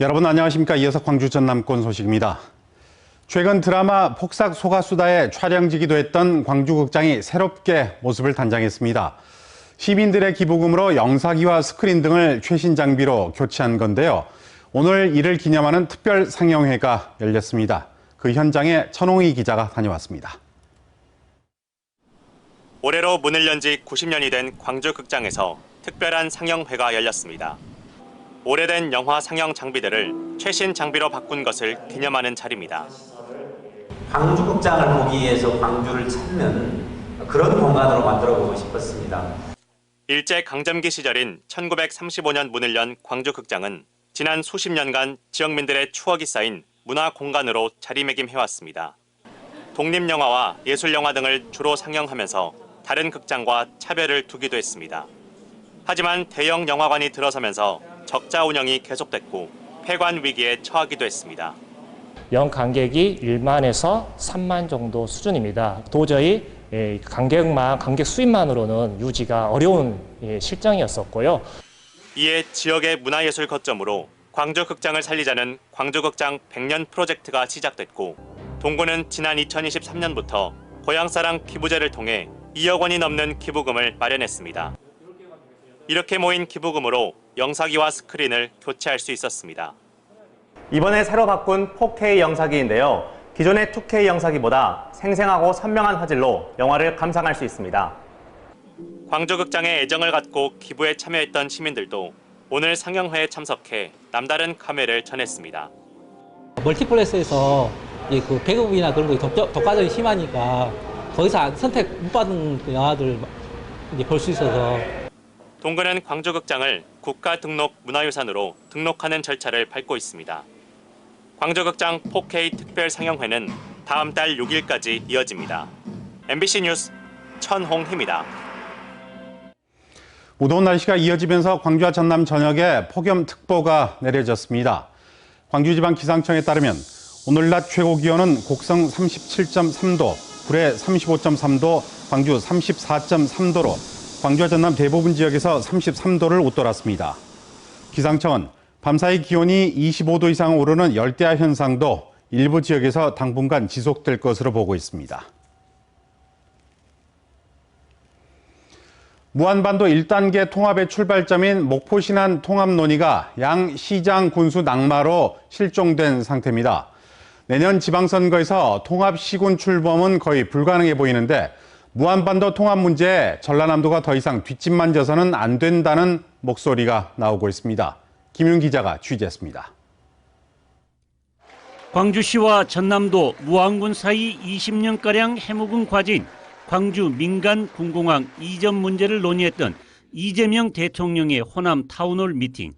여러분 안녕하십니까. 이어서 광주 전남권 소식입니다. 최근 드라마 폭삭 소가수다의 촬영지기도 했던 광주극장이 새롭게 모습을 단장했습니다. 시민들의 기부금으로 영사기와 스크린 등을 최신 장비로 교체한 건데요. 오늘 이를 기념하는 특별 상영회가 열렸습니다. 그 현장에 천홍희 기자가 다녀왔습니다. 올해로 문을 연 지 90년이 된 광주극장에서 특별한 상영회가 열렸습니다. 오래된 영화 상영 장비들을 최신 장비로 바꾼 것을 기념하는 자리입니다. 광주극장을 보기 위해서 광주를 찾는 그런 공간으로 만들어보고 싶었습니다. 일제강점기 시절인 1935년 문을 연 광주극장은 지난 수십 년간 지역민들의 추억이 쌓인 문화공간으로 자리매김해왔습니다. 독립영화와 예술영화 등을 주로 상영하면서 다른 극장과 차별을 두기도 했습니다. 하지만 대형 영화관이 들어서면서 적자 운영이 계속됐고 폐관 위기에 처하기도 했습니다. 연 관객이 1만에서 3만 정도 수준입니다. 도저히 관객 수입만으로는 유지가 어려운 실정이었었고요. 이에 지역의 문화예술 거점으로 광주극장을 살리자는 광주극장 100년 프로젝트가 시작됐고 동구는 지난 2023년부터 고향사랑 기부제를 통해 2억 원이 넘는 기부금을 마련했습니다. 이렇게 모인 기부금으로 영사기와 스크린을 교체할 수 있었습니다. 이번에 새로 바꾼 4K 영사기인데요. 기존의 2K 영사기보다 생생하고 선명한 화질로 영화를 감상할 수 있습니다. 광주극장에 애정을 갖고 기부에 참여했던 시민들도 오늘 상영회에 참석해 남다른 감회를 전했습니다. 멀티플렉스에서 그 배급이나 그런 거 독과점이 심하니까 더 이상 선택 못 받은 영화들 볼 수 있어서. 동구는 광주극장을 국가 등록 문화유산으로 등록하는 절차를 밟고 있습니다. 광주극장 4K 특별 상영회는 다음 달 6일까지 이어집니다. MBC 뉴스 천홍희입니다. 무더운 날씨가 이어지면서 광주와 전남 전역에 폭염특보가 내려졌습니다. 광주지방기상청에 따르면 오늘 낮 최고 기온은 곡성 37.3도, 구례 35.3도, 광주 34.3도로 광주와 전남 대부분 지역에서 33도를 웃돌았습니다. 기상청은 밤사이 기온이 25도 이상 오르는 열대야 현상도 일부 지역에서 당분간 지속될 것으로 보고 있습니다. 무한반도 1단계 통합의 출발점인 목포신안 통합 논의가 양 시장 군수 낙마로 실종된 상태입니다. 내년 지방선거에서 통합 시군 출범은 거의 불가능해 보이는데 무한반도 통합 문제에 전라남도가 더 이상 뒷짐만 져서는 안 된다는 목소리가 나오고 있습니다. 김윤 기자가 취재했습니다. 광주시와 전남도 무안군 사이 20년가량 해묵은 과제인 광주 민간 군공항 이전 문제를 논의했던 이재명 대통령의 호남 타운홀 미팅.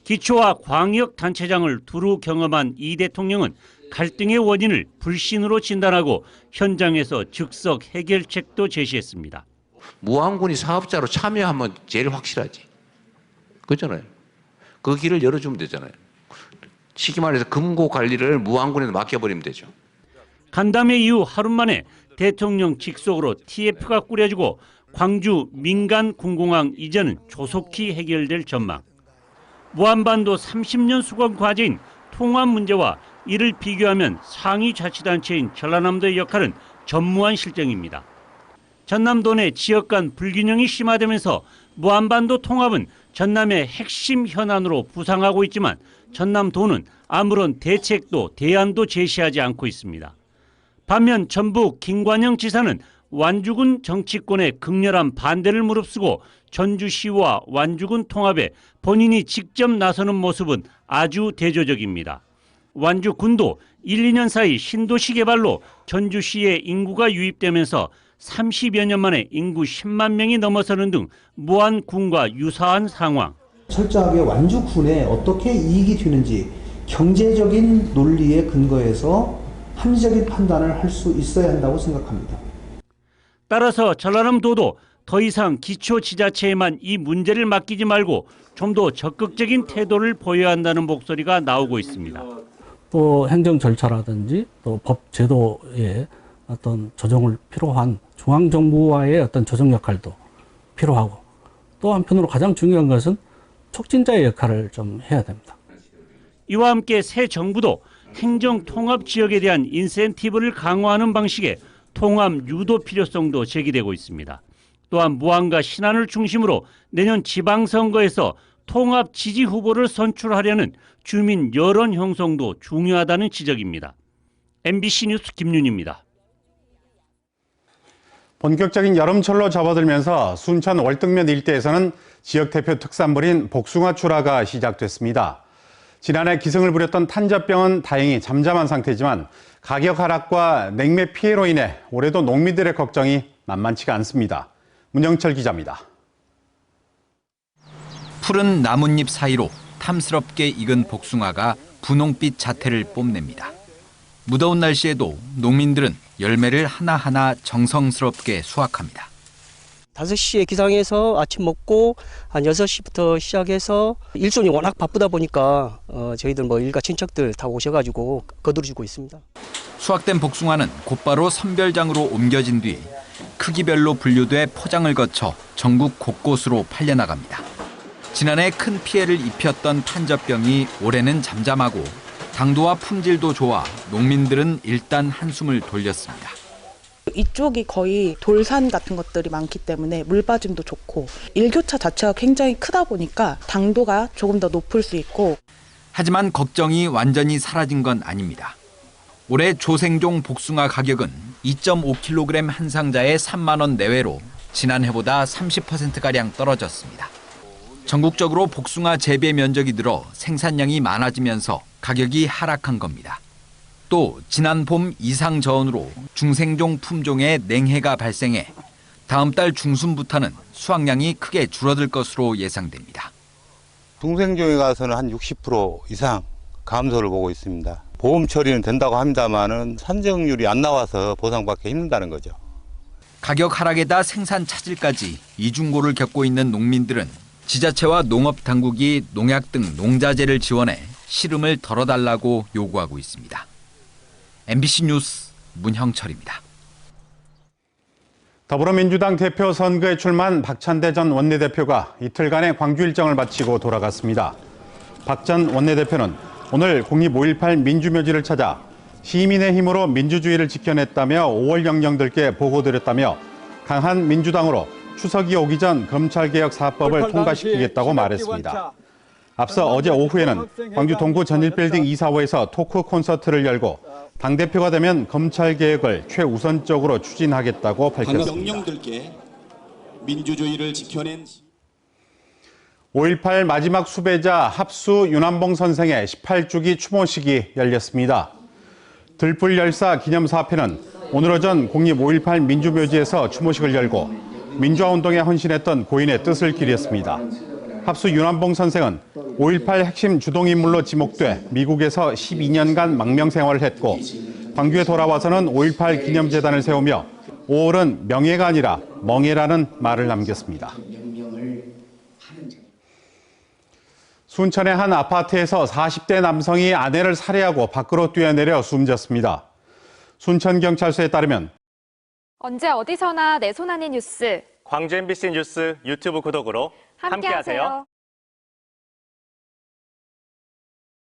기초와 광역단체장을 두루 경험한 이 대통령은 갈등의 원인을 불신으로 진단하고 현장에서 즉석 해결책도 제시했습니다. 무안군이 사업자로 참여하면 제일 확실하지. 그렇잖아요. 그 길을 열어주면 되잖아요. 쉽게 말해서 금고 관리를 무안군에도 맡겨버리면 되죠. 간담회 이후 하루 만에 대통령 직속으로 TF가 꾸려지고 광주 민간 군공항 이전은 조속히 해결될 전망. 무한반도 30년 수건 과제인 통합 문제와 이를 비교하면 상위 자치단체인 전라남도의 역할은 전무한 실정입니다. 전남도 내 지역 간 불균형이 심화되면서 무한반도 통합은 전남의 핵심 현안으로 부상하고 있지만 전남도는 아무런 대책도 대안도 제시하지 않고 있습니다. 반면 전북 김관영 지사는 완주군 정치권의 극렬한 반대를 무릅쓰고 전주시와 완주군 통합에 본인이 직접 나서는 모습은 아주 대조적입니다. 완주군도 1, 2년 사이 신도시 개발로 전주시의 인구가 유입되면서 30여 년 만에 인구 10만 명이 넘어서는 등 무안군과 유사한 상황. 철저하게 완주군에 어떻게 이익이 되는지 경제적인 논리에 근거해서 합리적인 판단을 할 수 있어야 한다고 생각합니다. 따라서 전라남도도 더 이상 기초지자체에만 이 문제를 맡기지 말고 좀 더 적극적인 태도를 보여야 한다는 목소리가 나오고 있습니다. 또 행정 절차라든지 또 법 제도에 어떤 조정을 필요한 중앙정부와의 어떤 조정 역할도 필요하고 또 한편으로 가장 중요한 것은 촉진자의 역할을 좀 해야 됩니다. 이와 함께 새 정부도 행정 통합 지역에 대한 인센티브를 강화하는 방식의 통합 유도 필요성도 제기되고 있습니다. 또한 무안과 신안을 중심으로 내년 지방선거에서 통합 지지 후보를 선출하려는 주민 여론 형성도 중요하다는 지적입니다. MBC 뉴스 김윤희입니다. 본격적인 여름철로 접어들면서 순천 월등면 일대에서는 지역 대표 특산물인 복숭아 출하가 시작됐습니다. 지난해 기승을 부렸던 탄저병은 다행히 잠잠한 상태지만 가격 하락과 냉매 피해로 인해 올해도 농민들의 걱정이 만만치가 않습니다. 문영철 기자입니다. 푸른 나뭇잎 사이로 탐스럽게 익은 복숭아가 분홍빛 자태를 뽐냅니다. 무더운 날씨에도 농민들은 열매를 하나하나 정성스럽게 수확합니다. 5시에 기상해서 아침 먹고 한 6시부터 시작해서 일손이 워낙 바쁘다 보니까 저희들 일가 친척들 다 오셔가지고 거두어주고 있습니다. 수확된 복숭아는 곧바로 선별장으로 옮겨진 뒤 크기별로 분류돼 포장을 거쳐 전국 곳곳으로 팔려나갑니다. 지난해 큰 피해를 입혔던 탄저병이 올해는 잠잠하고 당도와 품질도 좋아 농민들은 일단 한숨을 돌렸습니다. 이쪽이 거의 돌산 같은 것들이 많기 때문에 물 빠짐도 좋고 일교차 자체가 굉장히 크다 보니까 당도가 조금 더 높을 수 있고. 하지만 걱정이 완전히 사라진 건 아닙니다. 올해 조생종 복숭아 가격은 2.5kg 한 상자에 3만 원 내외로 지난해보다 30%가량 떨어졌습니다. 전국적으로 복숭아 재배 면적이 늘어 생산량이 많아지면서 가격이 하락한 겁니다. 또 지난 봄 이상 저온으로 중생종 품종의 냉해가 발생해 다음 달 중순부터는 수확량이 크게 줄어들 것으로 예상됩니다. 중생종에 가서는 한 60% 이상 감소를 보고 있습니다. 보험 처리는 된다고 합니다만은 산정률이 안 나와서 보상받기 힘들다는 거죠. 가격 하락에다 생산 차질까지 이중고를 겪고 있는 농민들은 지자체와 농업당국이 농약 등 농자재를 지원해 시름을 덜어달라고 요구하고 있습니다. MBC 뉴스 문형철입니다. 더불어민주당 대표 선거에 출마한 박찬대 전 원내대표가 이틀간의 광주 일정을 마치고 돌아갔습니다. 박 전 원내대표는 오늘 국립 5.18 민주묘지를 찾아 시민의 힘으로 민주주의를 지켜냈다며 5월 영령들께 보고드렸다며 강한 민주당으로 추석이 오기 전 검찰개혁 4법을 통과시키겠다고 말했습니다. 앞서 어제 오후에는 광주 동구 전일빌딩 이사호에서 토크 콘서트를 열고 당대표가 되면 검찰개혁을 최우선적으로 추진하겠다고 밝혔습니다. 영령들께 민주주의를 지켜낸 5.18 마지막 수배자 합수 윤한봉 선생의 18주기 추모식이 열렸습니다. 들불 열사 기념사업회는 오늘 오전 국립 5.18 민주묘지에서 추모식을 열고 민주화운동에 헌신했던 고인의 뜻을 기리했습니다. 합수 윤한봉 선생은 5.18 핵심 주동인물로 지목돼 미국에서 12년간 망명생활을 했고 광주에 돌아와서는 5.18 기념재단을 세우며 5월은 명예가 아니라 멍해라는 말을 남겼습니다. 순천의 한 아파트에서 40대 남성이 아내를 살해하고 밖으로 뛰어내려 숨졌습니다. 순천경찰서에 따르면 언제 어디서나 내 손 안의 뉴스 광주 MBC 뉴스 유튜브 구독으로 함께하세요.